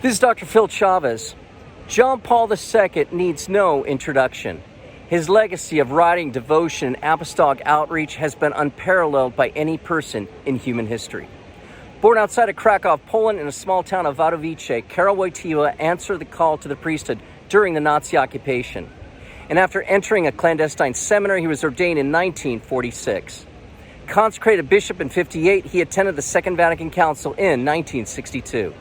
This is Dr. Phil Chavez. John Paul II needs no introduction. His legacy of writing, devotion, and apostolic outreach has been unparalleled by any person in human history. Born outside of Krakow, Poland, in a small town of Wadowice, Karol Wojtyła answered the call to the priesthood during the Nazi occupation. And after entering a clandestine seminary, he was ordained in 1946. Consecrated bishop in 1958, he attended the Second Vatican Council in 1962.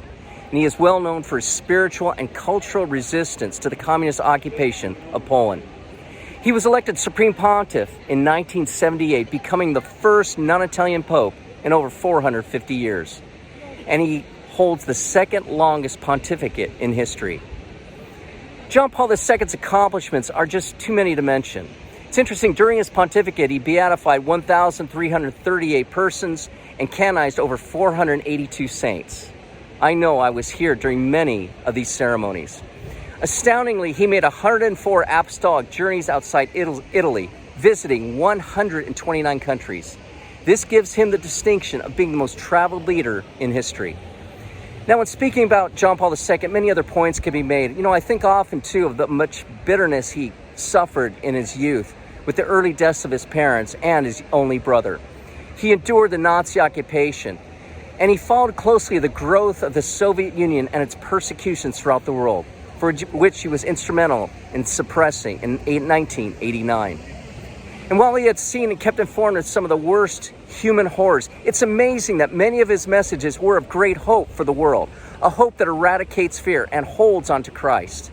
And he is well known for his spiritual and cultural resistance to the communist occupation of Poland. He was elected Supreme Pontiff in 1978, becoming the first non-Italian pope in over 450 years. And he holds the second longest pontificate in history. John Paul II's accomplishments are just too many to mention. It's interesting, during his pontificate, he beatified 1,338 persons and canonized over 482 saints. I know I was here during many of these ceremonies. Astoundingly, he made 104 apostolic journeys outside Italy, visiting 129 countries. This gives him the distinction of being the most traveled leader in history. Now, when speaking about John Paul II, many other points can be made. I think often, too, of the much bitterness he suffered in his youth with the early deaths of his parents and his only brother. He endured the Nazi occupation, and he followed closely the growth of the Soviet Union and its persecutions throughout the world, for which he was instrumental in suppressing in 1989. And while he had seen and kept informed of some of the worst human horrors, it's amazing that many of his messages were of great hope for the world, a hope that eradicates fear and holds on to Christ.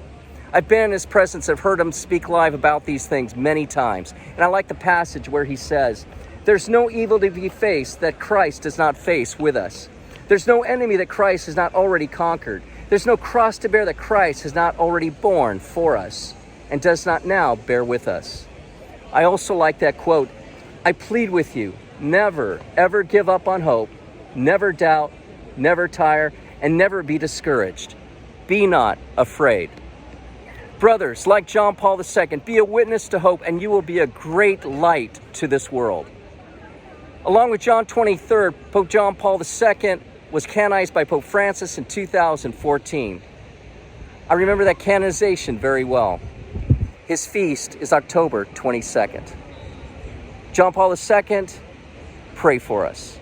I've been in his presence, I've heard him speak live about these things many times, and I like the passage where he says, "There's no evil to be faced that Christ does not face with us. There's no enemy that Christ has not already conquered. There's no cross to bear that Christ has not already borne for us and does not now bear with us." I also like that quote, "I plead with you, never, ever give up on hope, never doubt, never tire, and never be discouraged. Be not afraid." Brothers, like John Paul II, be a witness to hope, and you will be a great light to this world. Along with John 23rd, Pope John Paul II was canonized by Pope Francis in 2014. I remember that canonization very well. His feast is October 22nd. John Paul II, pray for us.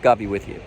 God be with you.